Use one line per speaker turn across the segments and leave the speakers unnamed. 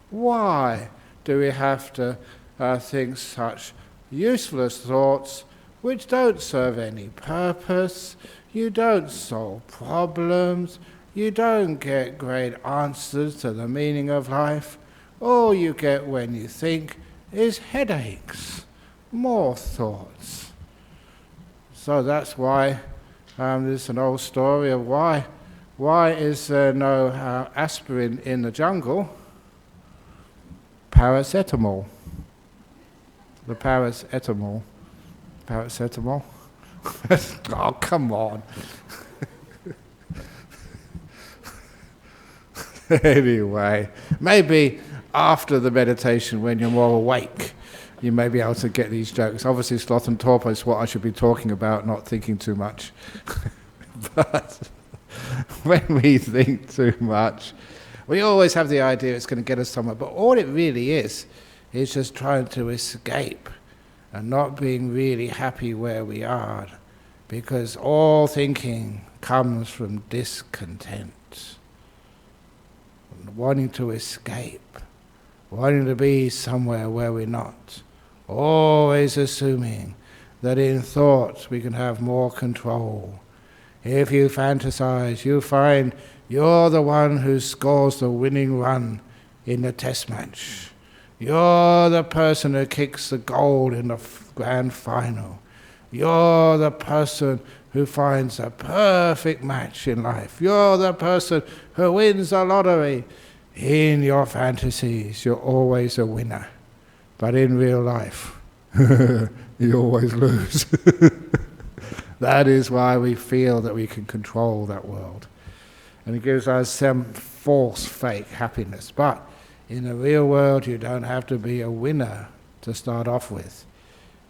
Why do we have to think such useless thoughts which don't serve any purpose? You don't solve problems. You don't get great answers to the meaning of life. All you get when you think is headaches, more thoughts. So that's why there's an old story of why is there no aspirin in the jungle? Paracetamol. The paracetamol. Oh, come on. Anyway, maybe after the meditation, when you're more awake, you may be able to get these jokes. Obviously, sloth and torpor is what I should be talking about, not thinking too much. But when we think too much, we always have the idea it's going to get us somewhere. But all it really is just trying to escape and not being really happy where we are, because all thinking comes from discontent. Wanting to escape, wanting to be somewhere where we're not, always assuming that in thought we can have more control. If you fantasize, you find you're the one who scores the winning run in the test match. You're the person who kicks the goal in the grand final. You're the person who finds a perfect match in life. You're the person who wins the lottery. In your fantasies, you're always a winner. But in real life, you always lose. That is why we feel that we can control that world. And it gives us some false, fake happiness. But in the real world, you don't have to be a winner to start off with.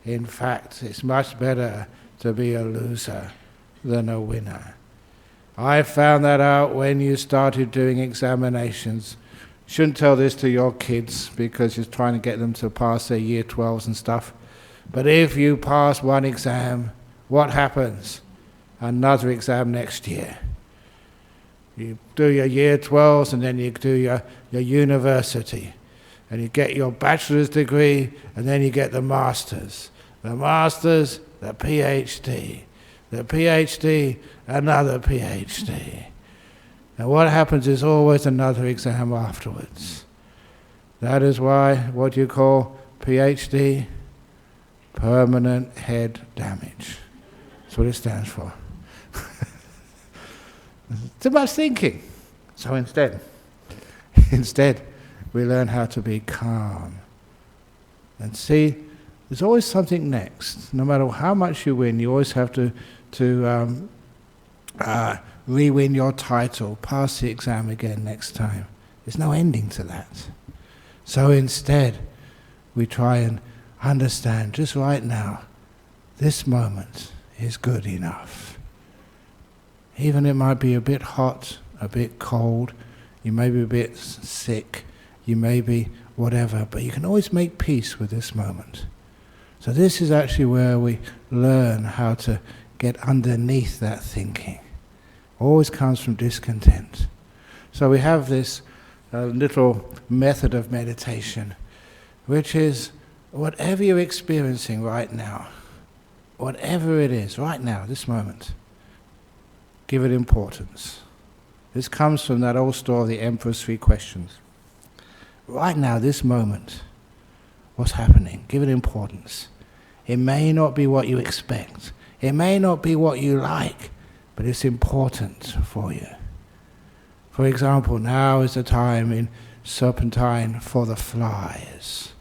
In fact, it's much better to be a loser than a winner. I found that out when you started doing examinations. You shouldn't tell this to your kids because you're trying to get them to pass their year 12s and stuff. But if you pass one exam, what happens? Another exam next year. You do your year 12s and then you do your university. And you get your bachelor's degree and then you get the master's. The master's, the PhD. The PhD, another PhD. And what happens is always another exam afterwards. That is why what you call PhD, permanent head damage. That's what it stands for. Too much thinking. So instead, we learn how to be calm. And see, there's always something next. No matter how much you win, you always have to re-win your title, pass the exam again next time. There's no ending to that. So instead, we try and understand just right now, this moment is good enough. Even it might be a bit hot, a bit cold, you may be a bit sick, you may be whatever, but you can always make peace with this moment. So this is actually where we learn how to get underneath that thinking. Always comes from discontent. So we have this little method of meditation, which is whatever you're experiencing right now, whatever it is, right now, this moment, give it importance. This comes from that old story of the Emperor's 3 questions. Right now, this moment, what's happening? Give it importance. It may not be what you expect. It may not be what you like, but it's important for you. For example, now is the time in Serpentine for the flies.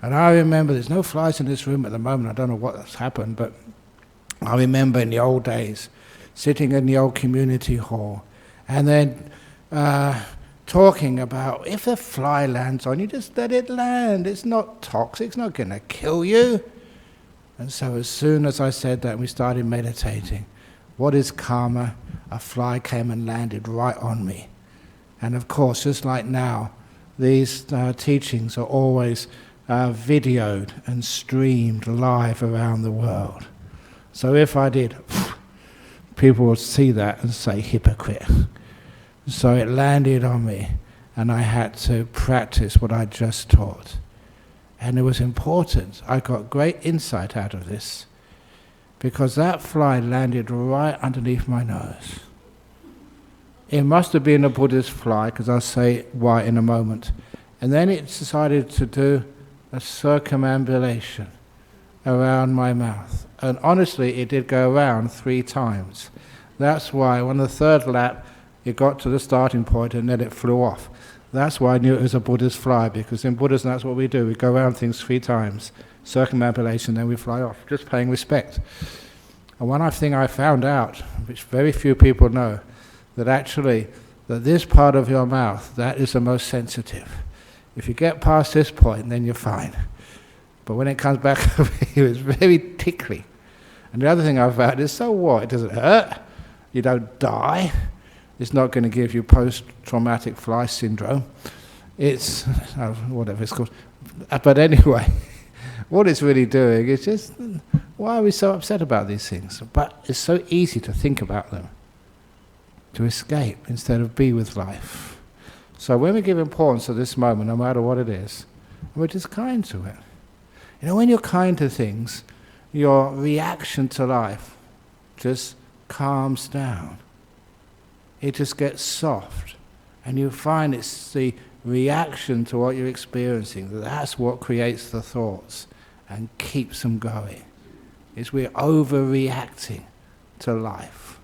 And I remember, there's no flies in this room at the moment, I don't know what's happened, but I remember in the old days, sitting in the old community hall, and then talking about, if a fly lands on you, just let it land. It's not toxic, it's not going to kill you. And so as soon as I said that, we started meditating. What is karma? A fly came and landed right on me. And of course, just like now, these teachings are always videoed and streamed live around the world. So if I did, people would see that and say, hypocrite. So it landed on me. and I had to practice what I just taught. And it was important. I got great insight out of this, because that fly landed right underneath my nose. It must have been a Buddhist fly, because I'll say why in a moment. And then it decided to do a circumambulation around my mouth. And honestly, it did go around 3 times. That's why on the 3rd lap, it got to the starting point and then it flew off. That's why I knew it was a Buddhist fly, because in Buddhism that's what we do. We go around things 3 times, circumambulation, then we fly off, just paying respect. And one thing I found out, which very few people know, that actually, that this part of your mouth, that is the most sensitive. If you get past this point, then you're fine. But when it comes back over here, it's very tickly. And the other thing I've found is, so what? It doesn't hurt. You don't die. It's not going to give you post-traumatic fly syndrome. It's, whatever it's called. But anyway, what it's really doing is just, why are we so upset about these things? But it's so easy to think about them, to escape instead of be with life. So when we give importance to this moment, no matter what it is, we're just kind to it. You know, when you're kind to things, your reaction to life just calms down. It just gets soft. And you find it's the reaction to what you're experiencing, that's what creates the thoughts and keeps them going. It's we're overreacting to life.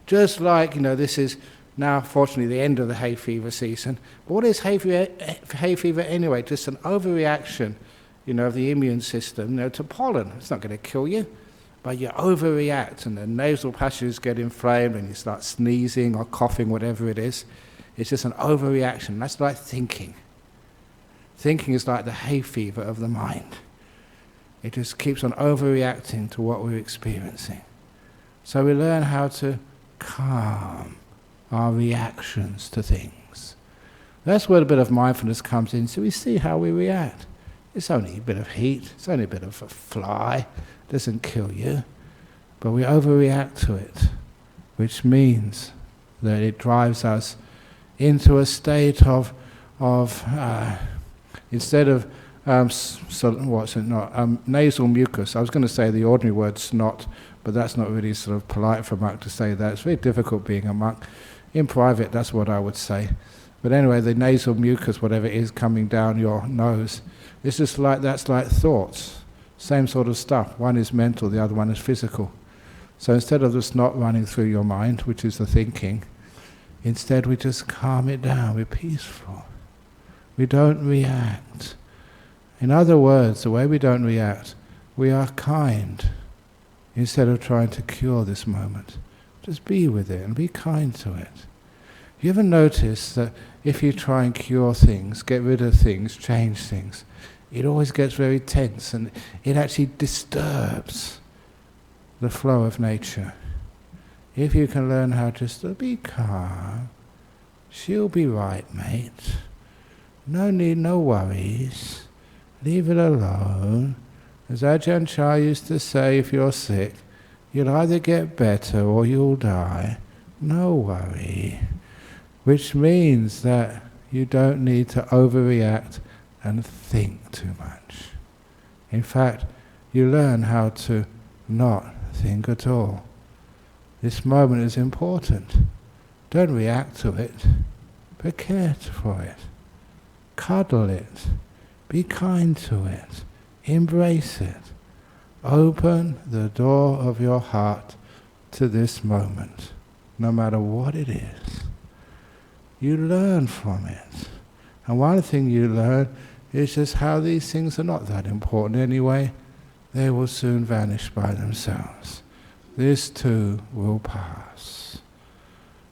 Just like, this is now fortunately the end of the hay fever season. But what is hay fever anyway? Just an overreaction, of the immune system, to pollen. It's not going to kill you, but you overreact and the nasal passages get inflamed and you start sneezing or coughing, whatever it is. It's just an overreaction. That's like thinking. Thinking is like the hay fever of the mind. It just keeps on overreacting to what we're experiencing. So we learn how to calm our reactions to things. That's where a bit of mindfulness comes in, so we see how we react. It's only a bit of heat, it's only a bit of a fly, it doesn't kill you, but we overreact to it, which means that it drives us into a state of instead of nasal mucus. I was going to say the ordinary word snot, but that's not really sort of polite for a monk to say that. It's very difficult being a monk. In private, that's what I would say. But anyway, the nasal mucus, whatever it is, coming down your nose, it's just like, that's like thoughts. Same sort of stuff. One is mental, the other one is physical. So instead of the snot running through your mind, which is the thinking, instead we just calm it down, we're peaceful. We don't react. In other words, the way we don't react, we are kind. Instead of trying to cure this moment, just be with it and be kind to it. You ever notice that if you try and cure things, get rid of things, change things, it always gets very tense and it actually disturbs the flow of nature. If you can learn how just to be calm, she'll be right, mate. No need, no worries. Leave it alone. As Ajahn Chah used to say, if you're sick, you'll either get better or you'll die. No worry. Which means that you don't need to overreact and think too much. In fact, you learn how to not think at all. This moment is important. Don't react to it, but care for it. Cuddle it. Be kind to it. Embrace it. Open the door of your heart to this moment, no matter what it is. You learn from it. And one thing you learn is just how these things are not that important anyway. They will soon vanish by themselves. This too will pass.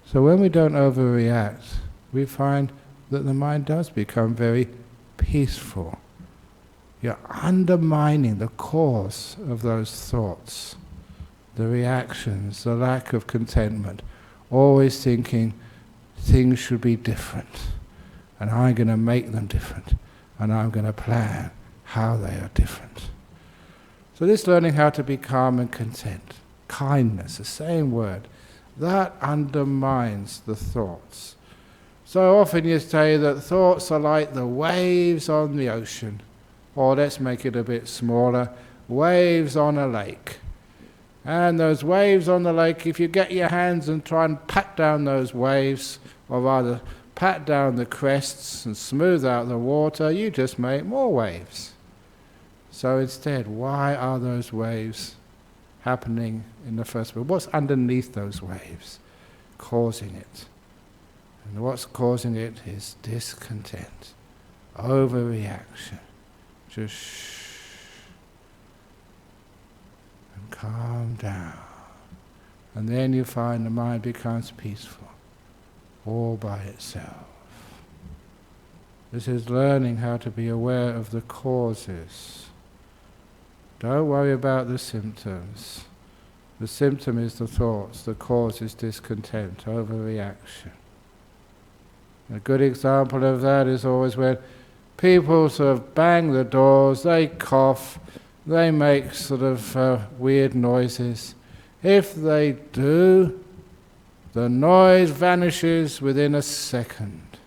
So when we don't overreact, we find that the mind does become very peaceful. You're undermining the cause of those thoughts, the reactions, the lack of contentment, always thinking things should be different, and I'm going to make them different, and I'm going to plan how they are different. So this learning how to be calm and content, kindness, the same word, that undermines the thoughts. So often you say that thoughts are like the waves on the ocean, or let's make it a bit smaller, waves on a lake. And those waves on the lake, if you get your hands and try and pat down those waves, or rather pat down the crests and smooth out the water, you just make more waves. So instead, why are those waves happening in the first place? What's underneath those waves causing it? And what's causing it is discontent, overreaction. Just shh and calm down. And then you find the mind becomes peaceful, all by itself. This is learning how to be aware of the causes. Don't worry about the symptoms. The symptom is the thoughts, the cause is discontent, overreaction. A good example of that is always when people sort of bang the doors, they cough, they make sort of weird noises. If they do, the noise vanishes within a second,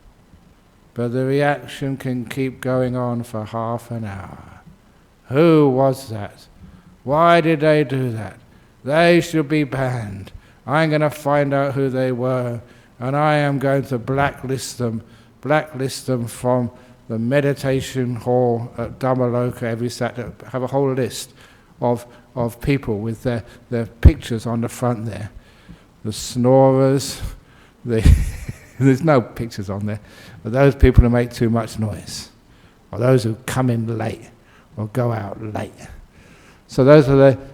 but the reaction can keep going on for half an hour. Who was that? Why did they do that? They should be banned. I'm going to find out who they were, and I am going to blacklist them from the meditation hall at Dhammaloka every Saturday. Have a whole list of people with their pictures on the front there. The snorers, there's no pictures on there, but those people who make too much noise, or those who come in late, or go out late. So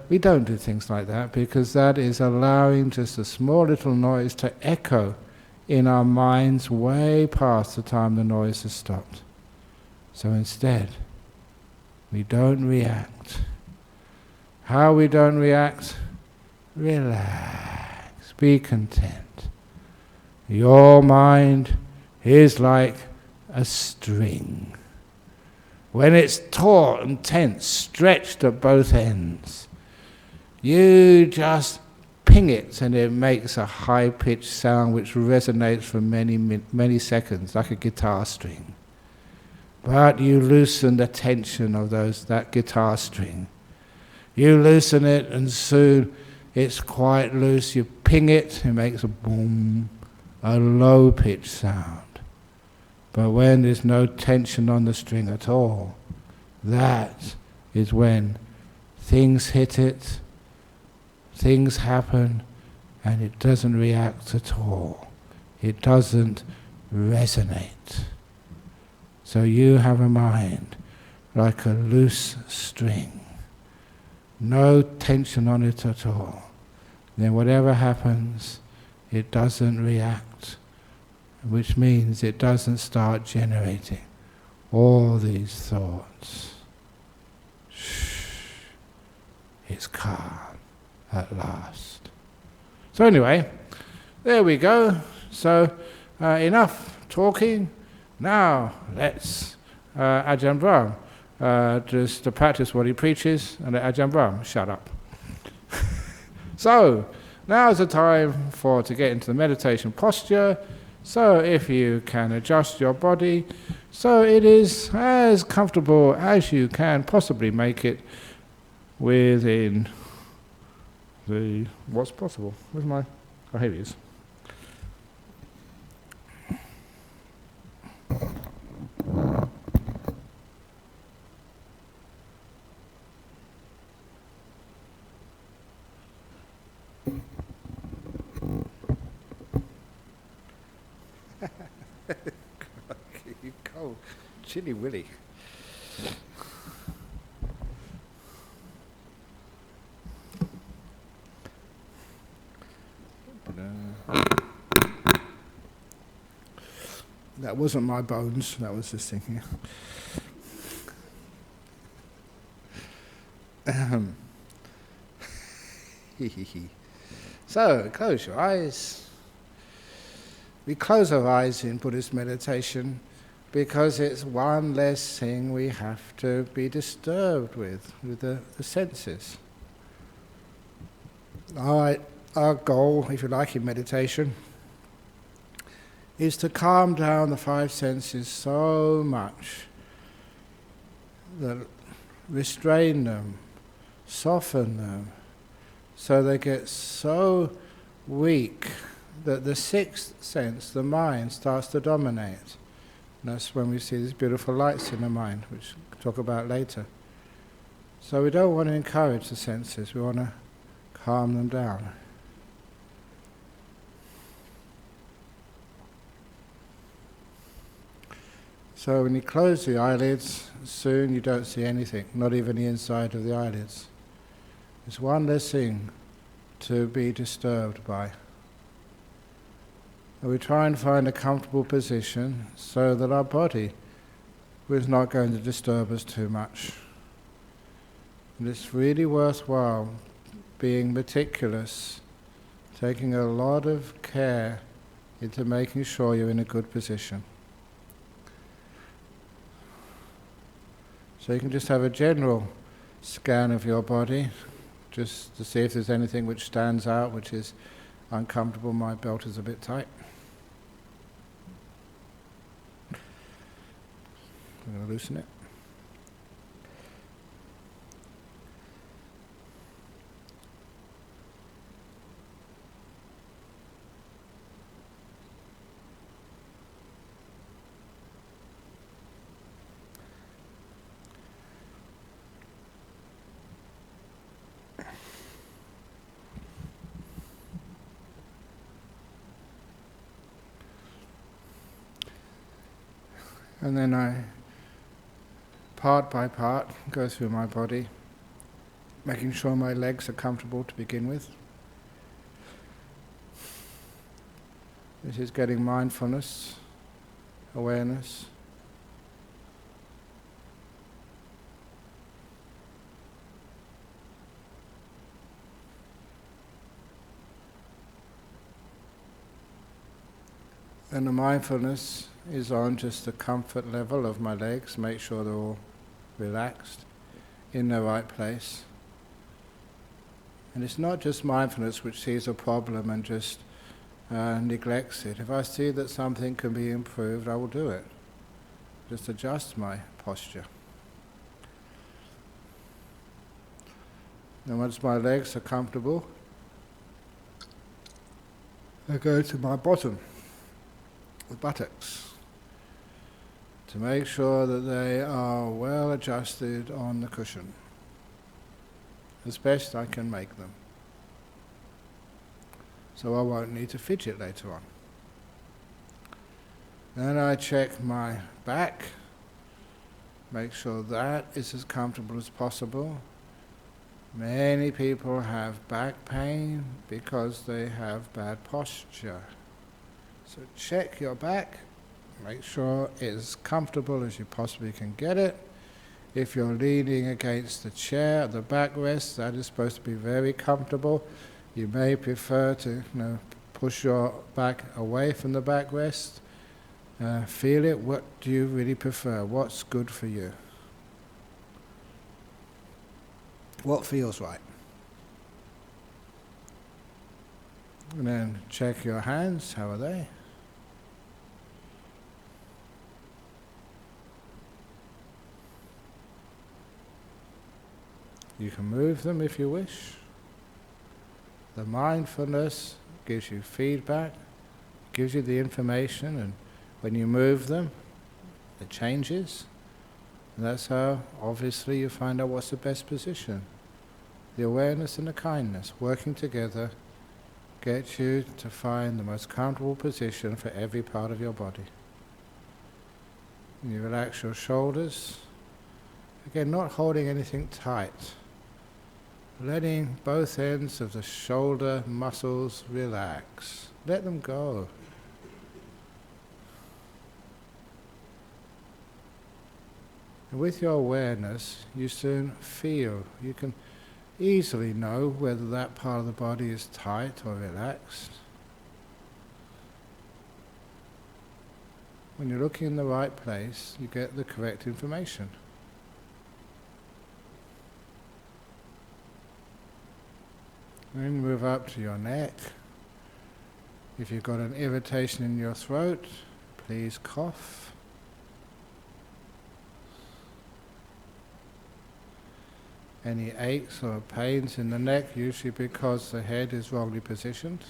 we don't do things like that, because that is allowing just a small little noise to echo in our minds way past the time the noise has stopped. So instead, we don't react. How we don't react? Relax, be content. Your mind is like a string. When it's taut and tense, stretched at both ends, you just ping it and it makes a high-pitched sound which resonates for many seconds, like a guitar string. But you loosen the tension of that guitar string. You loosen it and soon it's quite loose. You ping it, it makes a boom, a low-pitched sound. But when there's no tension on the string at all, that is when things hit it, things happen, and it doesn't react at all. It doesn't resonate. So you have a mind like a loose string, no tension on it at all. Then whatever happens, it doesn't react, which means it doesn't start generating all these thoughts. Shh. It's calm at last. So anyway, there we go. So enough talking. Now let's Ajahn Brahm just to practice what he preaches, and let Ajahn Brahm shut up. So now's the time to get into the meditation posture. So if you can adjust your body so it is as comfortable as you can possibly make it within what's possible. Where's my... Oh, here he is. You cold, chilly willy. That wasn't my bones, that was this thing here. So, close your eyes. We close our eyes in Buddhist meditation because it's one less thing we have to be disturbed with the senses. Our goal, if you like, in meditation is to calm down the five senses so much that restrain them, soften them, so they get so weak that the sixth sense, the mind, starts to dominate. And that's when we see these beautiful lights in the mind, which we'll talk about later. So we don't want to encourage the senses, we want to calm them down. So when you close the eyelids, soon you don't see anything, not even the inside of the eyelids. It's one less thing to be disturbed by. And we try and find a comfortable position so that our body is not going to disturb us too much. And it's really worthwhile being meticulous, taking a lot of care into making sure you're in a good position. So you can just have a general scan of your body, just to see if there's anything which stands out, which is uncomfortable. My belt is a bit tight. I'm going to loosen it. And then I, part by part, go through my body, making sure my legs are comfortable to begin with. This is getting mindfulness, awareness. And the mindfulness is on just the comfort level of my legs, make sure they're all relaxed, in the right place. And it's not just mindfulness which sees a problem and just neglects it. If I see that something can be improved, I will do it. Just adjust my posture. And once my legs are comfortable, I go to my bottom, the buttocks, to make sure that they are well adjusted on the cushion, as best I can make them. So I won't need to fidget later on. Then I check my back, make sure that is as comfortable as possible. Many people have back pain because they have bad posture. So check your back, make sure it's as comfortable as you possibly can get it. If you're leaning against the chair, the backrest, that is supposed to be very comfortable. You may prefer to push your back away from the backrest. Feel it. What do you really prefer? What's good for you? What feels right? And then check your hands. How are they? You can move them if you wish. The mindfulness gives you feedback, gives you the information, and when you move them, it changes. And that's how, obviously, you find out what's the best position. The awareness and the kindness working together get you to find the most comfortable position for every part of your body. And you relax your shoulders. Again, not holding anything tight. Letting both ends of the shoulder muscles relax. Let them go. And with your awareness, you soon feel, you can easily know whether that part of the body is tight or relaxed. When you're looking in the right place, you get the correct information. Then move up to your neck, If you've got an irritation in your throat, please cough. Any aches or pains in the neck, usually because the head is wrongly positioned.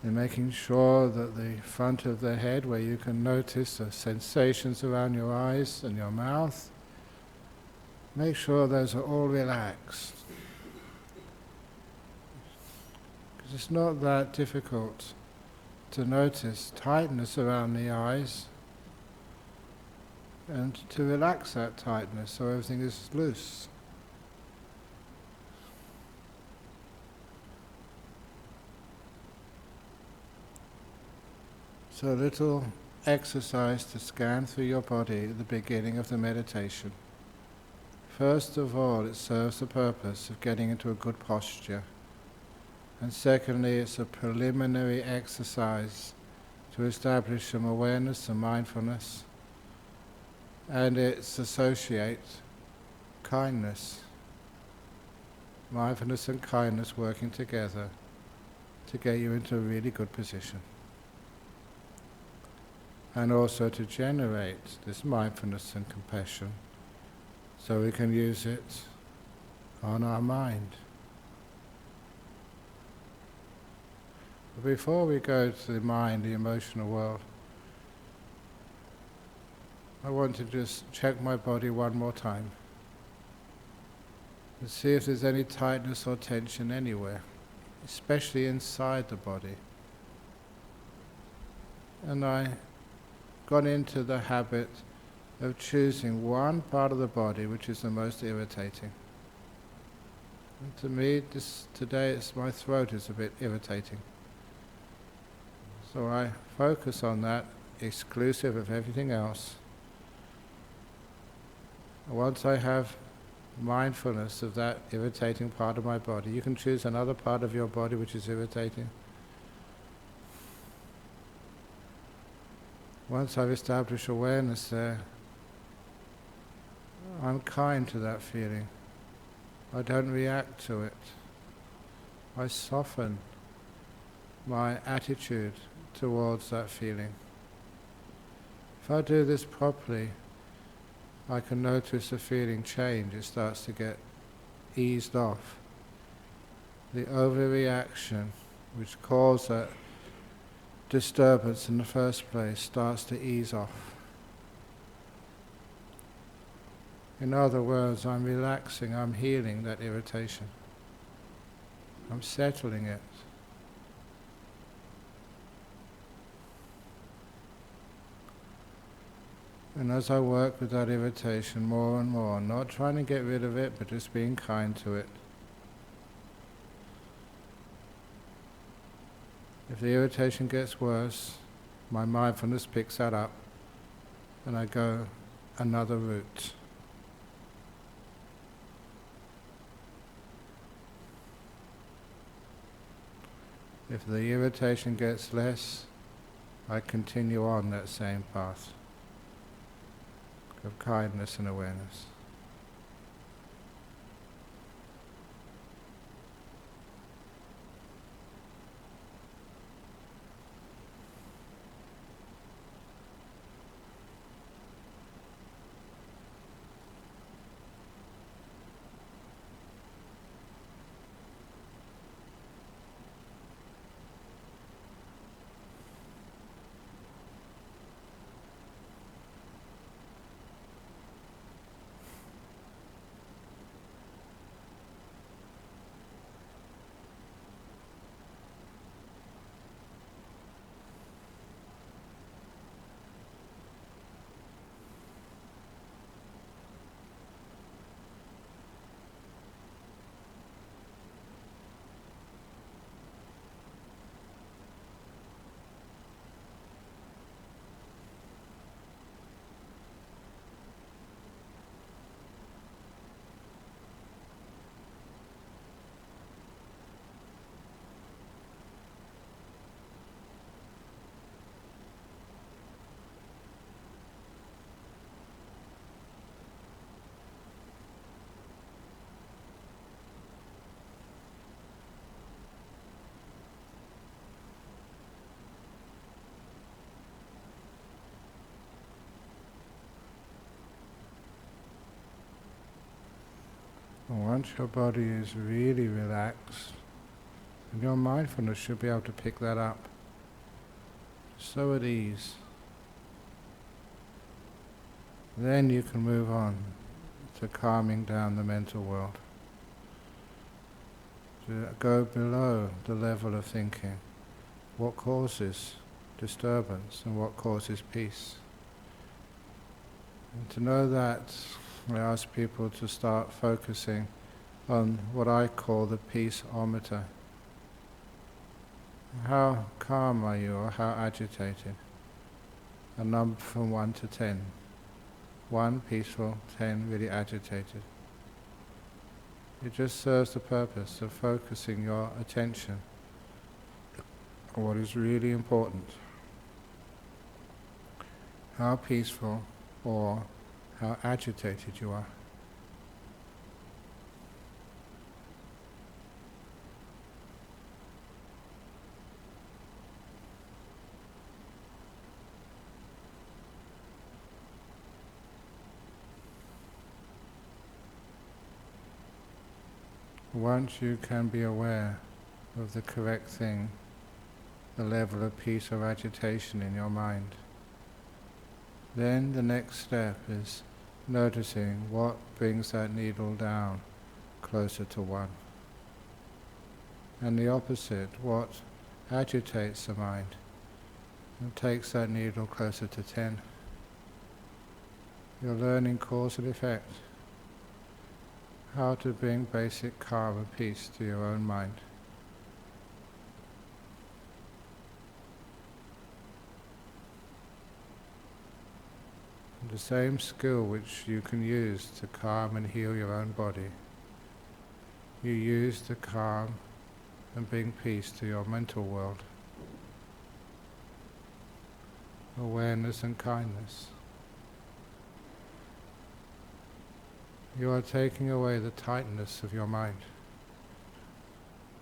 And making sure that the front of the head, where you can notice the sensations around your eyes and your mouth, make sure those are all relaxed. Because it's not that difficult to notice tightness around the eyes and to relax that tightness so everything is loose. So a little exercise to scan through your body at the beginning of the meditation. First of all, it serves the purpose of getting into a good posture. And secondly, it's a preliminary exercise to establish some awareness and mindfulness. And it's associate kindness. Mindfulness and kindness working together to get you into a really good position. And also to generate this mindfulness and compassion so we can use it on our mind. But before we go to the mind, the emotional world, I want to just check my body one more time and see if there's any tightness or tension anywhere, especially inside the body. And I got into the habit of choosing one part of the body which is the most irritating. And to me, today my throat is a bit irritating. So I focus on that, exclusive of everything else. And once I have mindfulness of that irritating part of my body, you can choose another part of your body which is irritating. Once I've established awareness there, I'm kind to that feeling. I don't react to it. I soften my attitude towards that feeling. If I do this properly, I can notice the feeling change. It starts to get eased off. The overreaction, which caused that disturbance in the first place, starts to ease off. In other words, I'm relaxing, I'm healing that irritation. I'm settling it. And as I work with that irritation more and more, not trying to get rid of it, but just being kind to it. If the irritation gets worse, my mindfulness picks that up and I go another route. If the irritation gets less, I continue on that same path of kindness and awareness. And once your body is really relaxed, and your mindfulness should be able to pick that up, so at ease, then you can move on to calming down the mental world, to go below the level of thinking, what causes disturbance and what causes peace. And to know that, I ask people to start focusing on what I call the peace-ometer. How calm are you, or how agitated? A number from 1 to 10. 1 peaceful, 10 really agitated. It just serves the purpose of focusing your attention on what is really important. How peaceful or how agitated you are. Once you can be aware of the correct thing, the level of peace or agitation in your mind, then the next step is noticing what brings that needle down closer to 1. And the opposite, what agitates the mind and takes that needle closer to 10. You're learning cause and effect, how to bring basic calm and peace to your own mind. And the same skill which you can use to calm and heal your own body, you use to calm and bring peace to your mental world. Awareness and kindness. You are taking away the tightness of your mind,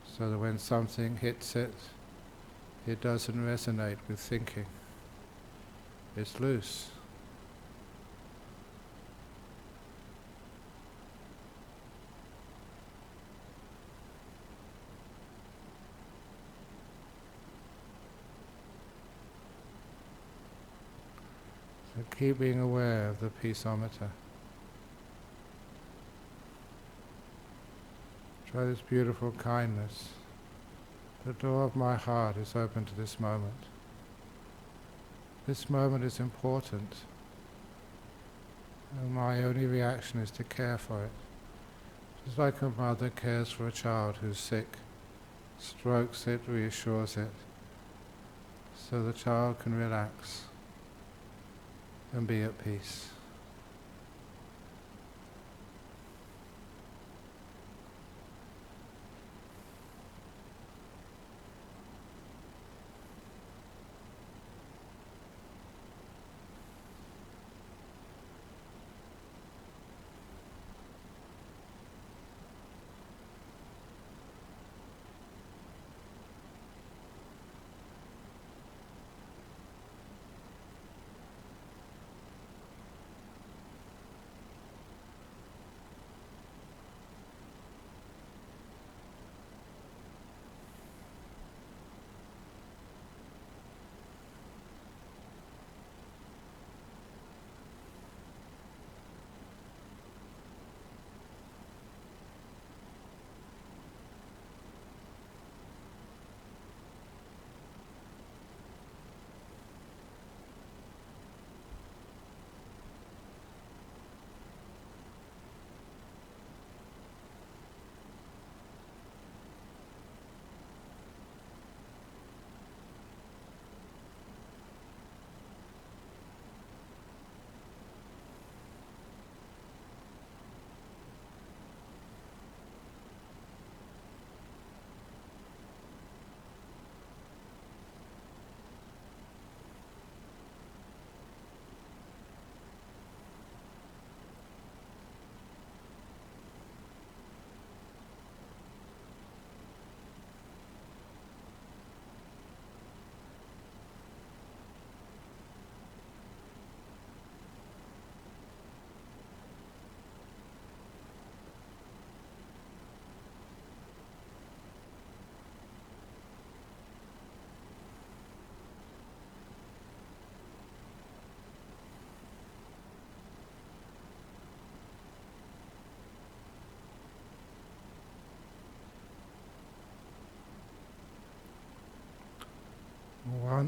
so that when something hits it, it doesn't resonate with thinking. It's loose. So keep being aware of the peaceometer. Try this beautiful kindness. The door of my heart is open to this moment. This moment is important, and my only reaction is to care for it. Just like a mother cares for a child who's sick, strokes it, reassures it, so the child can relax and be at peace.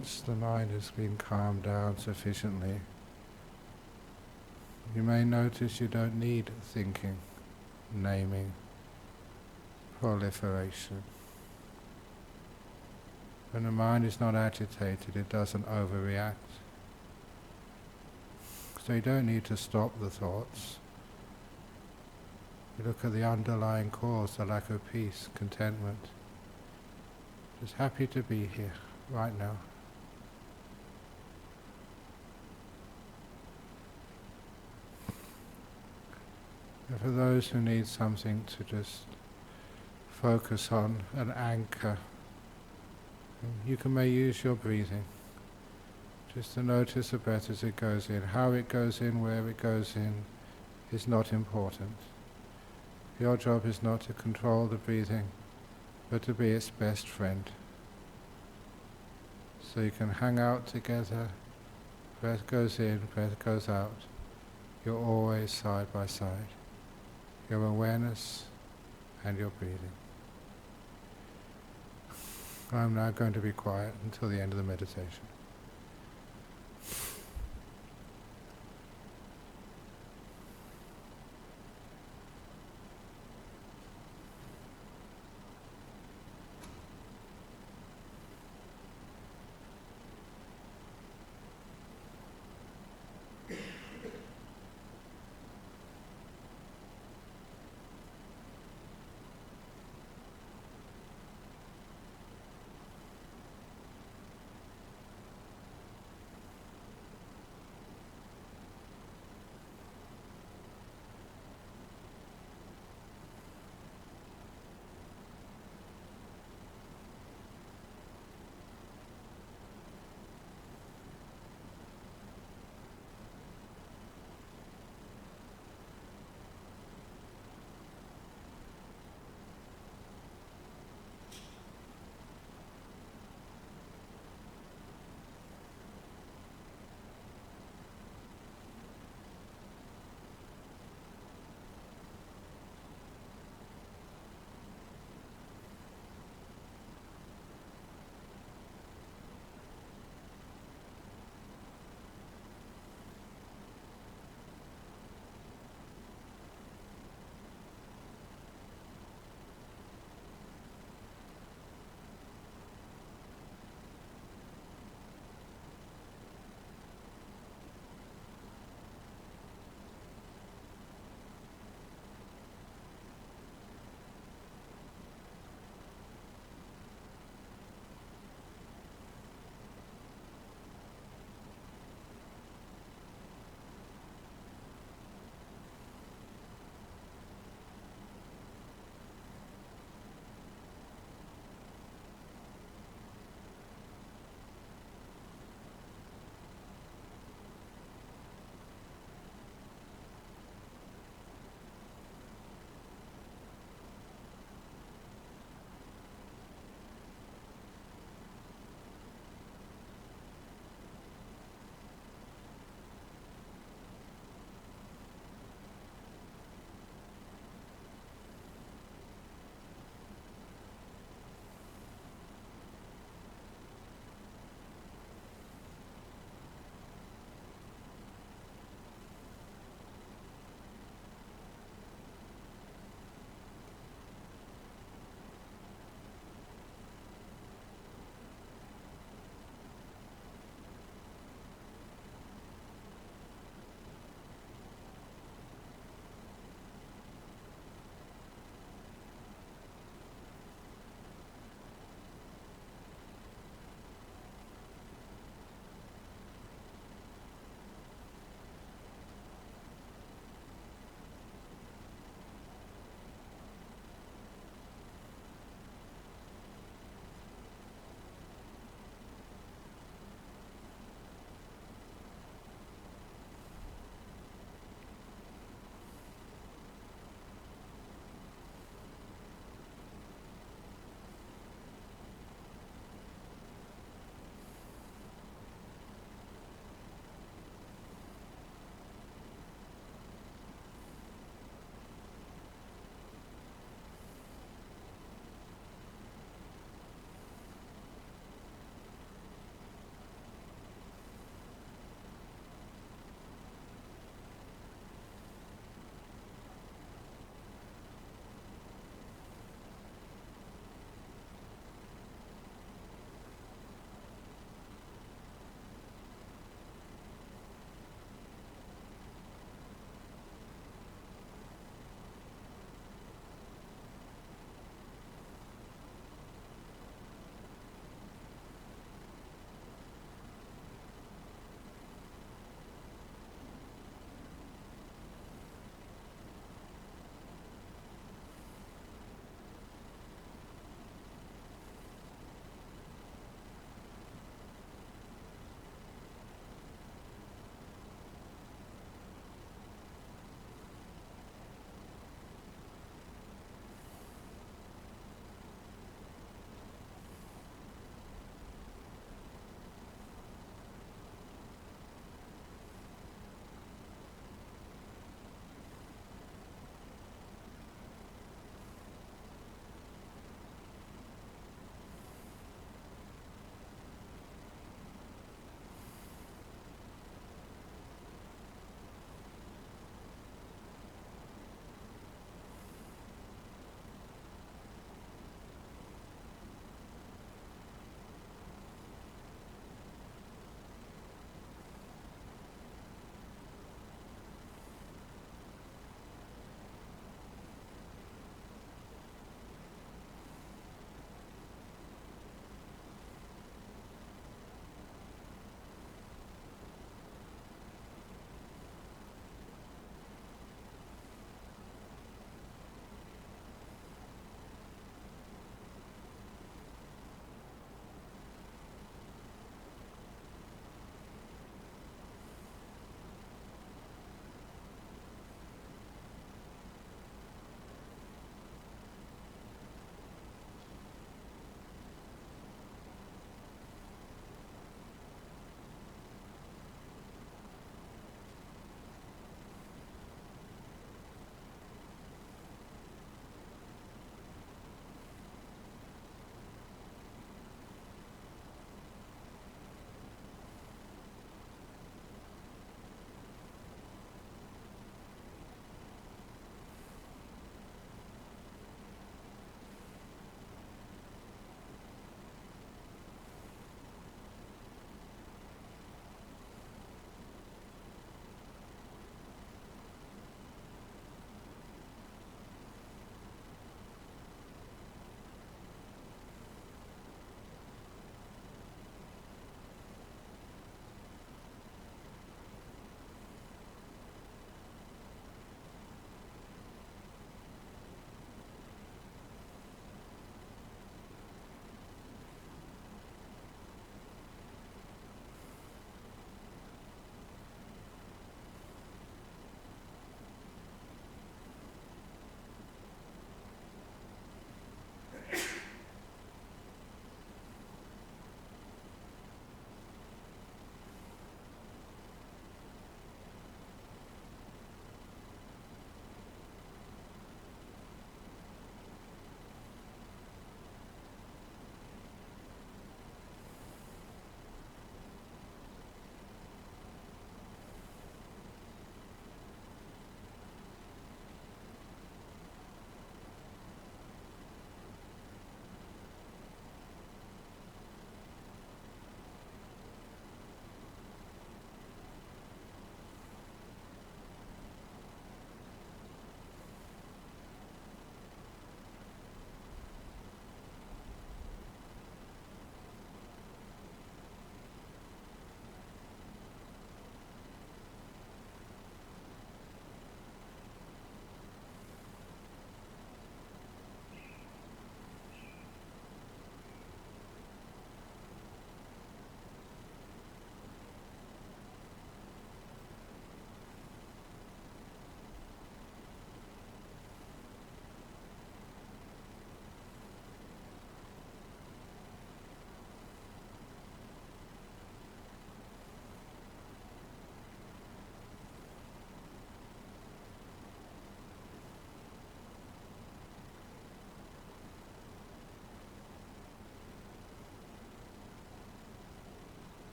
once the mind has been calmed down sufficiently, you may notice you don't need thinking, naming, proliferation. When the mind is not agitated, it doesn't overreact. So you don't need to stop the thoughts. You look at the underlying cause, the lack of peace, contentment. Just happy to be here, right now. And for those who need something to just focus on, an anchor, you may use your breathing. Just to notice the breath as it goes in. How it goes in, where it goes in, is not important. Your job is not to control the breathing, but to be its best friend. So you can hang out together, breath goes in, breath goes out. You're always side by side. Your awareness and your breathing. I'm now going to be quiet until the end of the meditation.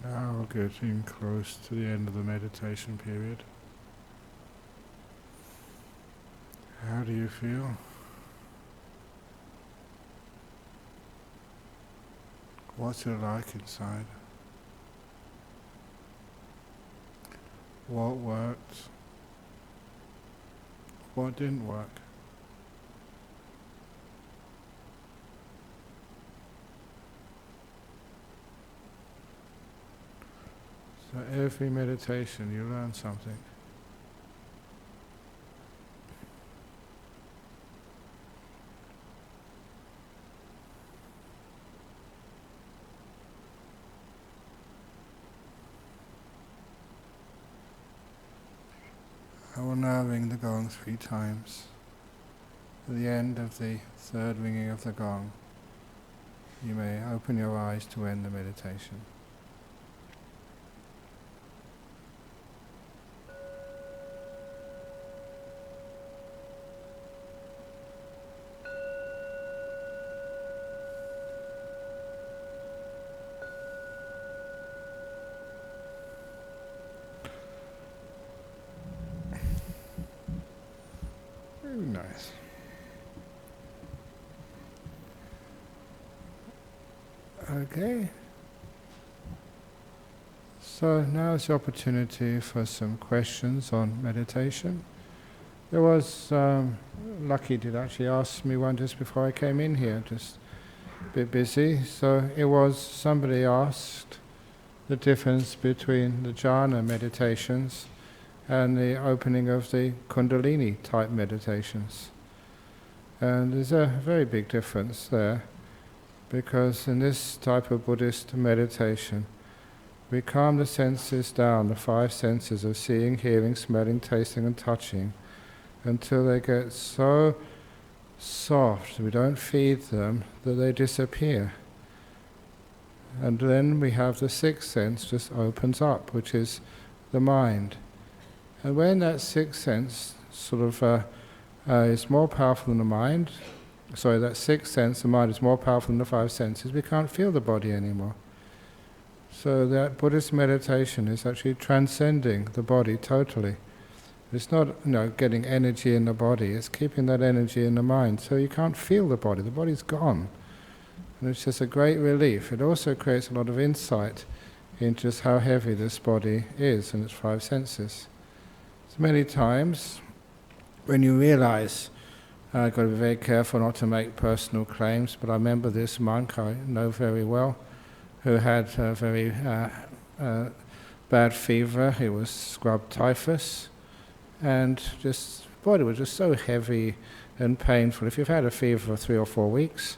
Now getting close to the end of the meditation period. How do you feel? What's it like inside? What worked? What didn't work? So every meditation you learn something. I will now ring the gong 3 times. At the end of the 3rd ringing of the gong, you may open your eyes to end the meditation. Very nice. Okay. So now is the opportunity for some questions on meditation. There was, Lucky did actually ask me one just before I came in here, just a bit busy. So it was, somebody asked the difference between the jhana meditations and the opening of the Kundalini type meditations. And there's a very big difference there, because in this type of Buddhist meditation, we calm the senses down, the 5 senses of seeing, hearing, smelling, tasting and touching, until they get so soft, we don't feed them, that they disappear. And then we have the 6th sense just opens up, which is the mind. And when that 6th sense sort of is more powerful than the mind, that 6th sense, the mind is more powerful than the 5 senses, we can't feel the body anymore. So that Buddhist meditation is actually transcending the body totally. It's not, getting energy in the body, it's keeping that energy in the mind, so you can't feel the body's gone. And it's just a great relief. It also creates a lot of insight into just how heavy this body is and its 5 senses. So many times, when you realize, I've got to be very careful not to make personal claims, but I remember this monk I know very well, who had a very bad fever. He was scrub typhus, and just body was just so heavy and painful. If you've had a fever for 3 or 4 weeks,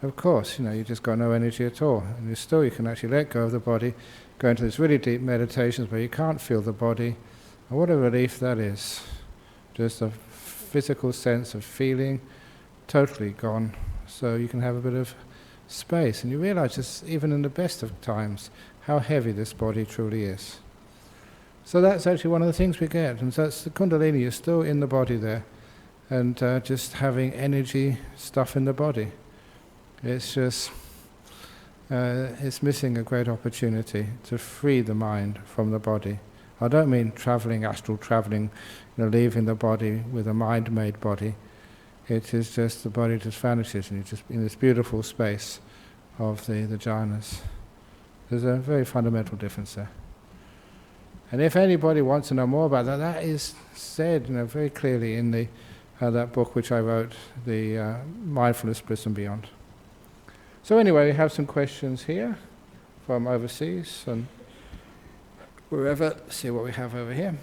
of course, you just got no energy at all. And you can actually let go of the body, go into these really deep meditations where you can't feel the body. And what a relief that is. Just a physical sense of feeling totally gone. So you can have a bit of space. And you realize just even in the best of times how heavy this body truly is. So that's actually one of the things we get. And so that's the Kundalini is still in the body there. And just having energy stuff in the body. It's just, it's missing a great opportunity to free the mind from the body. I don't mean traveling, astral traveling, leaving the body with a mind-made body. It is just the body just vanishes and you're just in this beautiful space of the jhanas. There's a very fundamental difference there. And if anybody wants to know more about that, that is said very clearly in the that book which I wrote, the Mindfulness, Bliss and Beyond. So anyway, we have some questions here from overseas and wherever. Let's see what we have over here.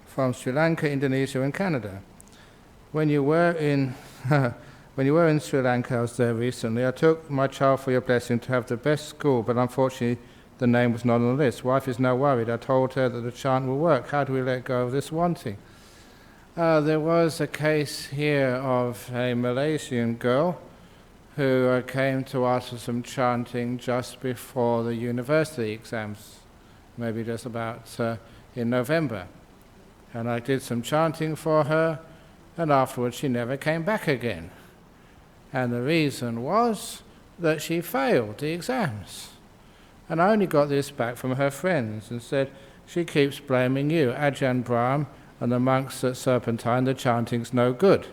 From Sri Lanka, Indonesia and Canada. When you were in Sri Lanka, I was there recently, I took my child for your blessing to have the best school, but unfortunately the name was not on the list. Wife is now worried. I told her that the chant will work. How do we let go of this wanting? There was a case here of a Malaysian girl who came to us for some chanting just before the university exams, maybe just about in November. And I did some chanting for her, and afterwards she never came back again. And the reason was that she failed the exams. And I only got this back from her friends and said, she keeps blaming you, Ajahn Brahm, and the monks at Serpentine, the chanting's no good.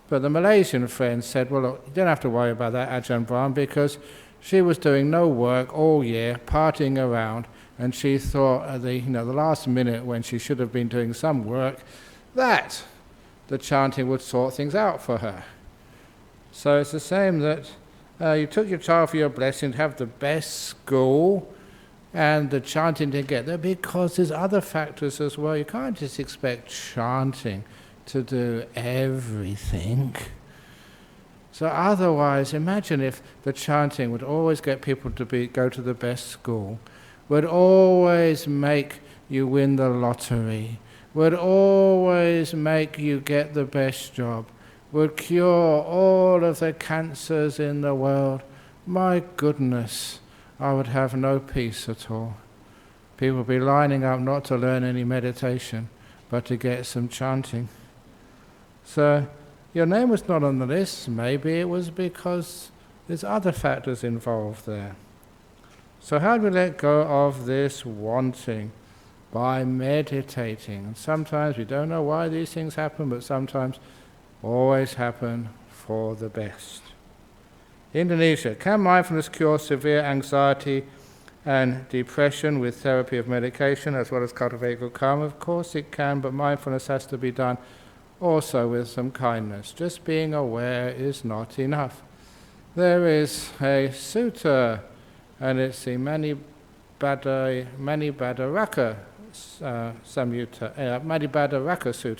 But the Malaysian friend said, well, look, you don't have to worry about that, Ajahn Brahm, because she was doing no work all year, partying around, and she thought at the last minute when she should have been doing some work, that the chanting would sort things out for her. So it's the same that you took your child for your blessing to have the best school, and the chanting didn't get there because there's other factors as well. You can't just expect chanting to do everything. So otherwise, imagine if the chanting would always get people to go to the best school, would always make you win the lottery, would always make you get the best job, would cure all of the cancers in the world. My goodness, I would have no peace at all. People would be lining up not to learn any meditation, but to get some chanting. So your name was not on the list. Maybe it was because there's other factors involved there. So how do we let go of this wanting? By meditating. And sometimes we don't know why these things happen, but sometimes always happen for the best. Indonesia. Can mindfulness cure severe anxiety and depression with therapy of medication as well as cultivate good karma? Of course it can, but mindfulness has to be done also with some kindness. Just being aware is not enough. There is a sutta, and it's the Manibadaraka Sutta.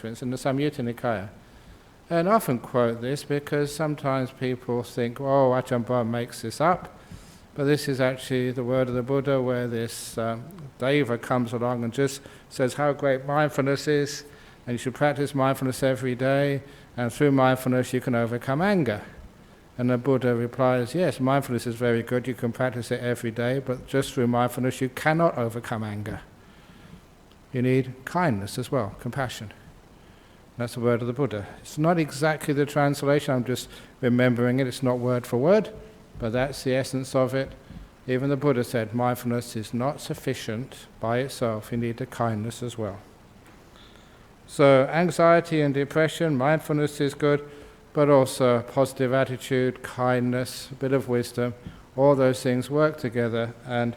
It's in the Samyutta Nikaya. And I often quote this because sometimes people think, oh, Ajahn Brahm makes this up. But this is actually the word of the Buddha, where this Deva comes along and just says how great mindfulness is, and you should practice mindfulness every day, and through mindfulness you can overcome anger. And the Buddha replies, yes, mindfulness is very good, you can practice it every day, but just through mindfulness you cannot overcome anger. You need kindness as well, compassion. That's the word of the Buddha. It's not exactly the translation, I'm just remembering it, it's not word for word, but that's the essence of it. Even the Buddha said mindfulness is not sufficient by itself, you need the kindness as well. So anxiety and depression, mindfulness is good, but also positive attitude, kindness, a bit of wisdom, all those things work together, and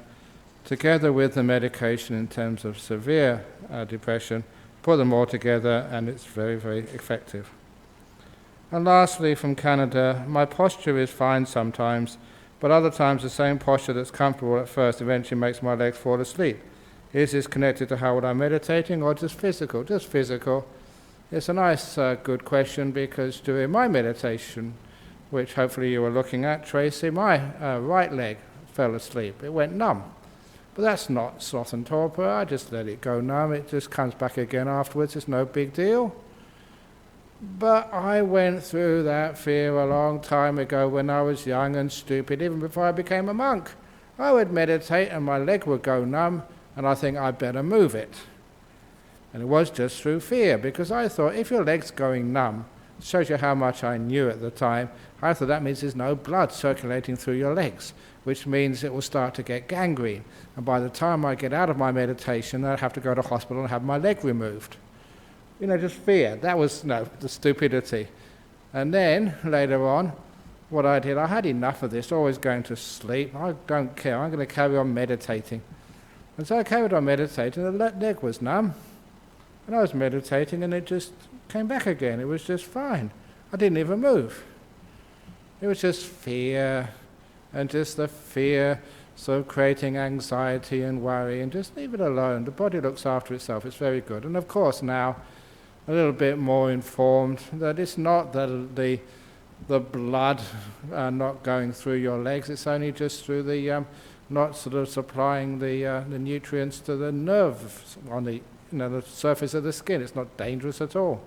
together with the medication in terms of severe depression, put them all together and it's very, very effective. And lastly, from Canada, my posture is fine sometimes, but other times the same posture that's comfortable at first eventually makes my legs fall asleep. Is this connected to how I'm meditating or just physical? Just physical. It's a nice, good question, because during my meditation, which hopefully you were looking at, Tracy, my right leg fell asleep. It went numb. But that's not sloth and torpor. I just let it go numb. It just comes back again afterwards. It's no big deal. But I went through that fear a long time ago when I was young and stupid, even before I became a monk. I would meditate and my leg would go numb, and I think I'd better move it. And it was just through fear, because I thought if your leg's going numb, it shows you how much I knew at the time, I thought that means there's no blood circulating through your legs, which means it will start to get gangrene. And by the time I get out of my meditation, I'd have to go to hospital and have my leg removed. Just fear. That was, the stupidity. And then, later on, what I did, I had enough of this, always going to sleep. I don't care, I'm going to carry on meditating. And so I carried on meditating, and the leg was numb. And I was meditating, and it just came back again. It was just fine. I didn't even move. It was just fear, and just the fear sort of creating anxiety and worry, and just leave it alone. The body looks after itself. It's very good. And of course now, a little bit more informed that it's not the blood not going through your legs. It's only just through the not sort of supplying the nutrients to the nerves on the the surface of the skin. It's not dangerous at all.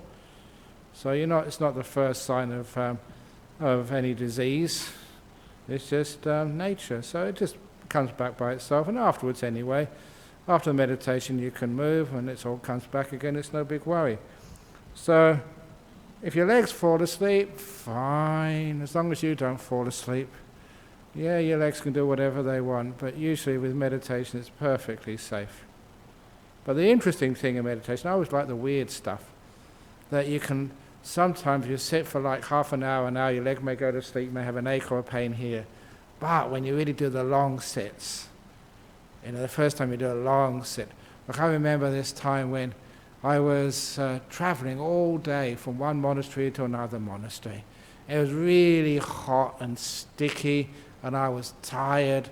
So it's not the first sign of any disease. It's just nature. So it just comes back by itself. And afterwards, anyway, after meditation, you can move, and it all comes back again. It's no big worry. So if your legs fall asleep, fine, as long as you don't fall asleep. Yeah, your legs can do whatever they want, but usually with meditation it's perfectly safe. But the interesting thing in meditation, I always like the weird stuff, that you can, sometimes you sit for like half an hour, your leg may go to sleep, you may have an ache or a pain here. But when you really do the long sits, the first time you do a long sit, like I remember this time when I was traveling all day from one monastery to another monastery. It was really hot and sticky, and I was tired,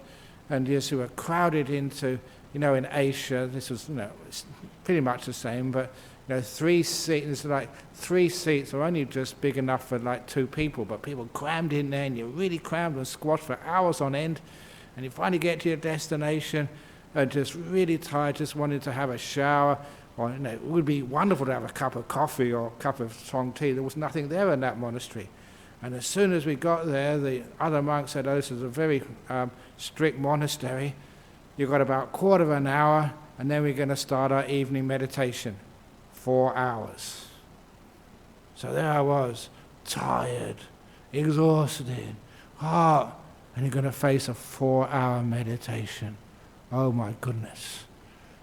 and yes, we were crowded into, in Asia, this was, it's pretty much the same, but 3 seats, like 3 seats are only just big enough for like 2 people, but people crammed in there, and you're really crammed and squashed for hours on end, and you finally get to your destination, and just really tired, just wanted to have a shower, or it would be wonderful to have a cup of coffee or a cup of strong tea. There was nothing there in that monastery. And as soon as we got there, the other monks said, oh, this is a very strict monastery. You've got about a quarter of an hour, and then we're going to start our evening meditation. 4 hours. So there I was, tired, exhausted, hot, and you're going to face a 4-hour meditation. Oh my goodness.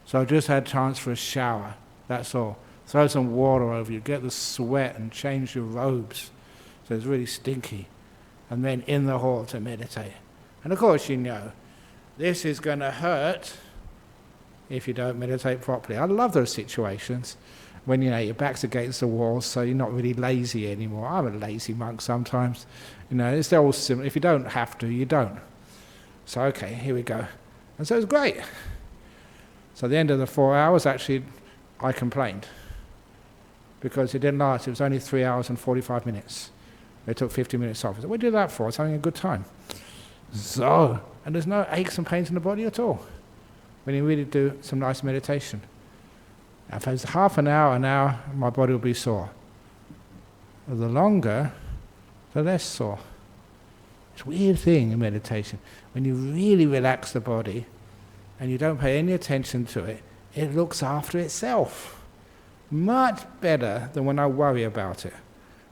So I just had a chance for a shower, that's all. Throw some water over you, get the sweat and change your robes. So it's really stinky. And then in the hall to meditate. And of course this is going to hurt if you don't meditate properly. I love those situations when your back's against the wall, so you're not really lazy anymore. I'm a lazy monk sometimes. It's all similar. If you don't have to, you don't. So okay, here we go. And so it was great. So at the end of the 4 hours, actually, I complained. Because it didn't last. It was only 3 hours and 45 minutes. They took 50 minutes off. I said, what did that for? I was having a good time. So, and there's no aches and pains in the body at all when you really do some nice meditation. If it's half an hour, my body will be sore. The longer, the less sore. It's a weird thing in meditation. When you really relax the body and you don't pay any attention to it, it looks after itself. Much better than when I worry about it.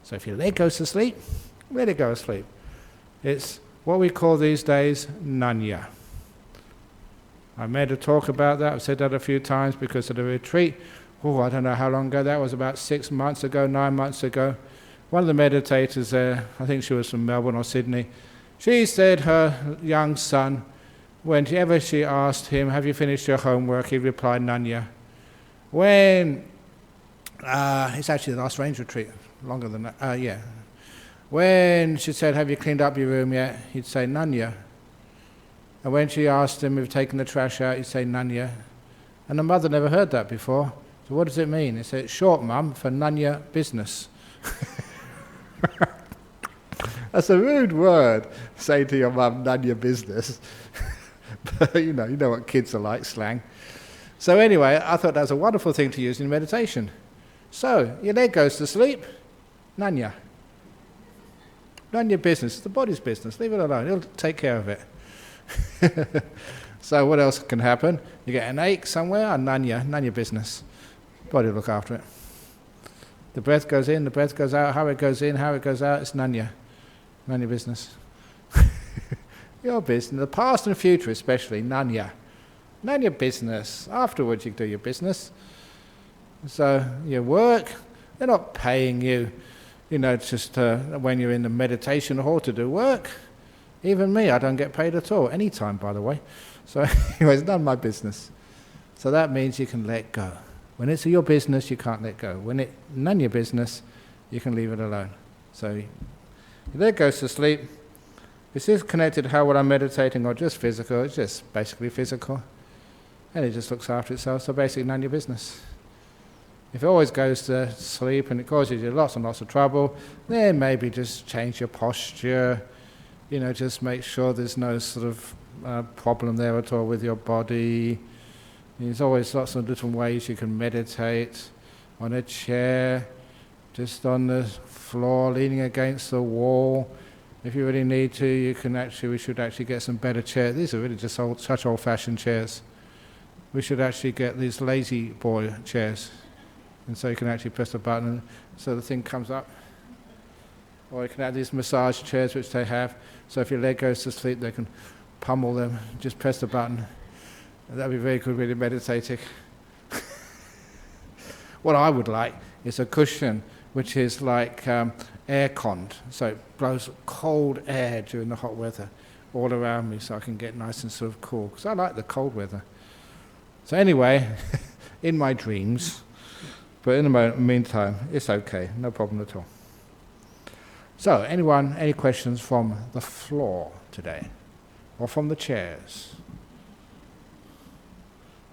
So if your leg goes to sleep, let it go to sleep. It's what we call these days nanya. I made a talk about that. I've said that a few times because of the retreat. I don't know how long ago. That was about 6 months ago, 9 months ago. One of the meditators there, I think she was from Melbourne or Sydney, she said her young son, whenever she asked him, have you finished your homework, he replied, nanya. When, it's actually the last range retreat, longer than that, When she said, have you cleaned up your room yet, he'd say, nanya. And when she asked him if he'd taken the trash out, he'd say, nanya. And the mother never heard that before. So what does it mean? He said, it's short, Mum, for nanya business. That's a rude word, say to your mum, nanya business. But you know what kids are like, slang. So anyway, I thought that was a wonderful thing to use in meditation. So, your leg goes to sleep, nanya. Nanya business, it's the body's business, leave it alone, it'll take care of it. So what else can happen? You get an ache somewhere, nanya business. Body will look after it. The breath goes in, the breath goes out, how it goes in, how it goes out, it's nanya business. Your business, the past and future especially, nanya business. Afterwards you do your business. So your work, they're not paying you, just when you're in the meditation hall to do work. Even me, I don't get paid at all, any time, by the way. So anyway, it's none of my business. So that means you can let go. When it's your business, you can't let go. When it's none of your business, you can leave it alone. So your leg goes to sleep. Is this connected to how I'm meditating or just physical? It's just basically physical. And it just looks after itself, so basically none of your business. If it always goes to sleep and it causes you lots and lots of trouble, then maybe just change your posture. Just make sure there's no sort of problem there at all with your body. There's always lots of different ways you can meditate. On a chair, just on the floor, leaning against the wall. If you really need to, we should actually get some better chairs. These are really just such old-fashioned chairs. We should actually get these lazy boy chairs. And so you can actually press the button, so the thing comes up. Or you can have these massage chairs which they have, so if your leg goes to sleep they can pummel them, just press the button. That would be very good, really meditating. What I would like is a cushion which is like air-conned, so it blows cold air during the hot weather all around me so I can get nice and sort of cool, because I like the cold weather. So anyway, in my dreams, but in the meantime, it's okay, no problem at all. So, anyone, any questions from the floor today? Or from the chairs?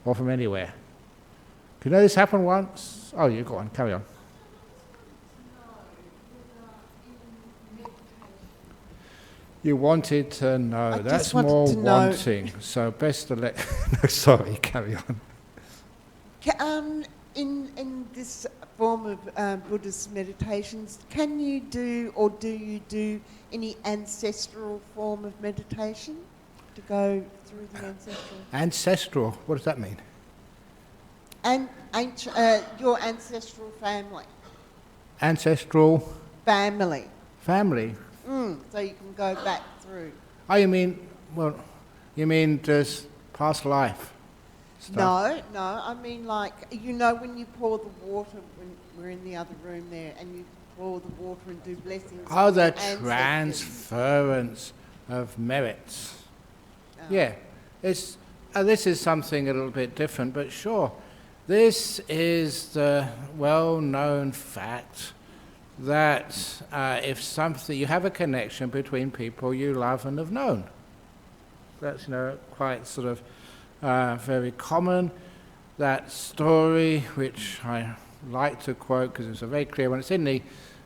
Or from anywhere? Do you know this happened once? Oh, you go on, carry on. You wanted to know. That's more wanting. So best to let... No, sorry, carry on.
In this form of Buddhist meditations, can you do, or do you do any ancestral form of meditation to go through the ancestral?
Ancestral, what does that mean?
And your ancestral family.
Ancestral?
Family.
Family?
So you can go back through.
Oh, you mean just past life stuff?
No, I mean like, you know when you pour the water, when we're in the other room there, and you pour the water and do blessings.
Oh, the transference of merits. Oh. Yeah, this is something a little bit different, but sure. This is the well-known fact that if something, you have a connection between people you love and have known. That's, quite sort of very common. That story, which I like to quote because it's a very clear one. It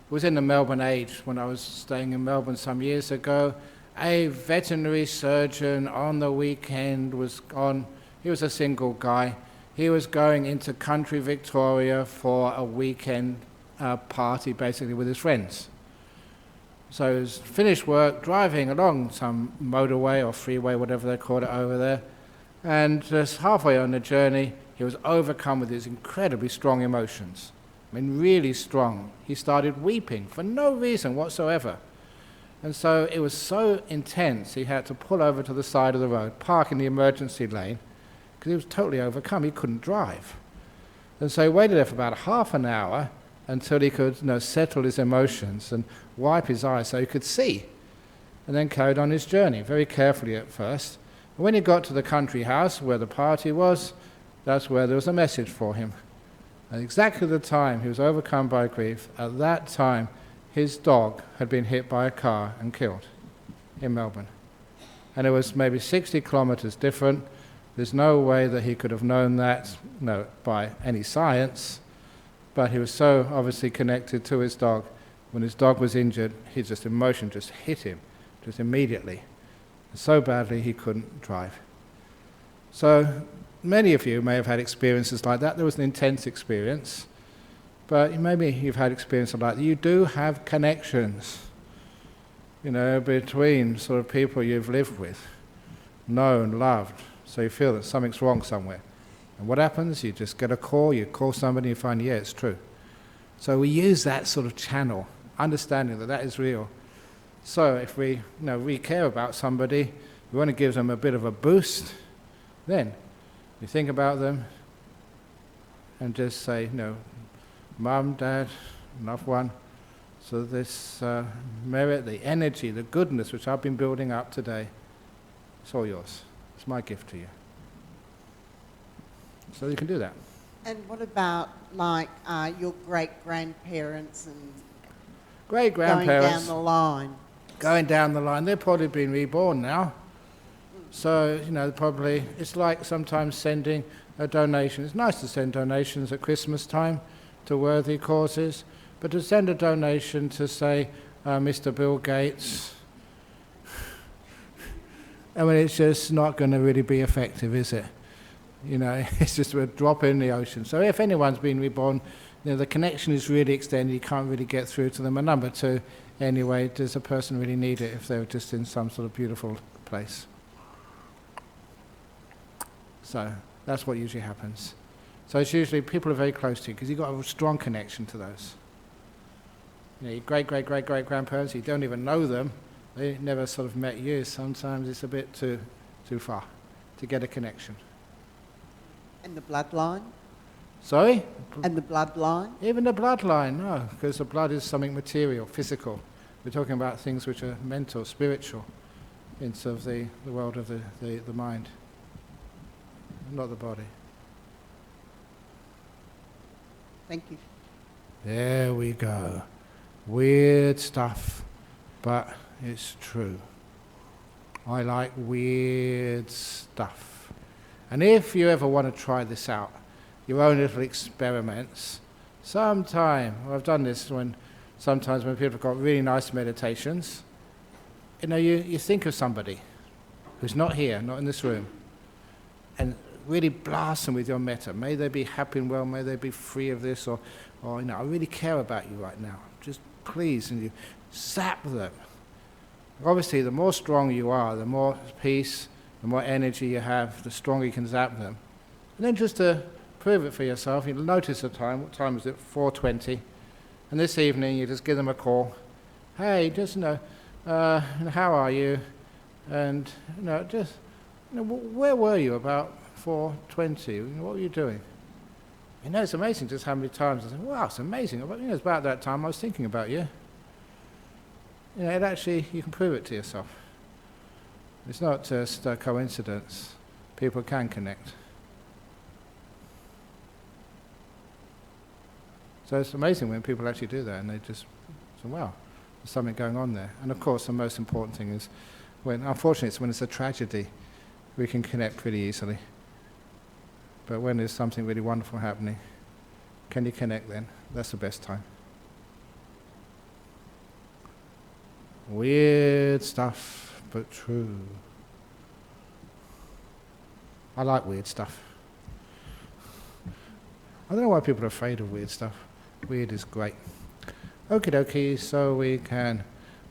was in the Melbourne Age when I was staying in Melbourne some years ago. A veterinary surgeon on the weekend he was a single guy. He was going into country Victoria for a weekend party, basically, with his friends. So he was finished work, driving along some motorway or freeway, whatever they call it over there, and just halfway on the journey, he was overcome with his incredibly strong emotions. I mean, really strong. He started weeping for no reason whatsoever. And so it was so intense, he had to pull over to the side of the road, park in the emergency lane, because he was totally overcome. He couldn't drive. And so he waited there for about half an hour until he could settle his emotions and wipe his eyes so he could see, and then carried on his journey, very carefully at first. And when he got to the country house where the party was, that's where there was a message for him. At exactly the time he was overcome by grief, at that time his dog had been hit by a car and killed in Melbourne. And it was maybe 60 kilometres different. There's no way that he could have known that, by any science, but he was so obviously connected to his dog. When his dog was injured, emotion just hit him, just immediately, so badly he couldn't drive. So many of you may have had experiences like that. There was an intense experience, but maybe you've had experiences like that. You do have connections, between sort of people you've lived with, known, loved. So you feel that something's wrong somewhere. And what happens? You just get a call, you call somebody, you find, yeah, it's true. So we use that sort of channel, understanding that that is real. So if we care about somebody, we want to give them a bit of a boost, then you think about them and just say, Mum, Dad, loved one, so this merit, the energy, the goodness which I've been building up today, it's all yours. It's my gift to you. So you can do that.
And what about your great-grandparents and
great-grandparents
going down the line?
Going down the line, they've probably been reborn now. So, probably, it's like sometimes sending a donation. It's nice to send donations at Christmas time to worthy causes, but to send a donation to, say, Mr. Bill Gates, I mean, it's just not going to really be effective, is it? It's just a drop in the ocean. So if anyone's been reborn, the connection is really extended. You can't really get through to them. And number two, anyway, does a person really need it if they're just in some sort of beautiful place? So that's what usually happens. So it's usually people are very close to you because you've got a strong connection to those. You know, your great-great-great-great-grandparents, you don't even know them, they never sort of met you. Sometimes it's a bit too far to get a connection.
And the bloodline?
Sorry?
And the bloodline?
Even the bloodline, no, because the blood is something material, physical. We're talking about things which are mental, spiritual, in sort of the world of the mind, not the body.
Thank you.
There we go. Weird stuff, but it's true. I like weird stuff. And if you ever want to try this out, your own little experiments, I've done this sometimes when people have got really nice meditations, you know, you think of somebody who's not here, not in this room, and really blast them with your metta. May they be happy and well, may they be free of this, or you know, I really care about you right now. Just please, and you zap them. Obviously, the more strong you are, the more peace, the more energy you have, the stronger you can zap them. And then just to prove it for yourself, you'll notice the time. What time is it? 4:20. And this evening, you just give them a call. Hey, just how are you? And where were you about 4:20? What were you doing? You know, it's amazing just how many times I say, wow, it's amazing. It's about that time I was thinking about you. You know, you can prove it to yourself. It's not just a coincidence. People can connect. So it's amazing when people actually do that and they just say, wow, there's something going on there. And of course, the most important thing is unfortunately, it's when it's a tragedy, we can connect pretty easily. But when there's something really wonderful happening, can you connect then? That's the best time. Weird stuff, but true. I like weird stuff. I don't know why people are afraid of weird stuff. Weird is great. Okie dokie, so we can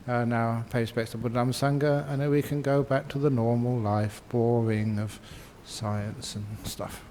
now pay respects to Buddha Dhamma Sangha, and then we can go back to the normal life, boring of science and stuff.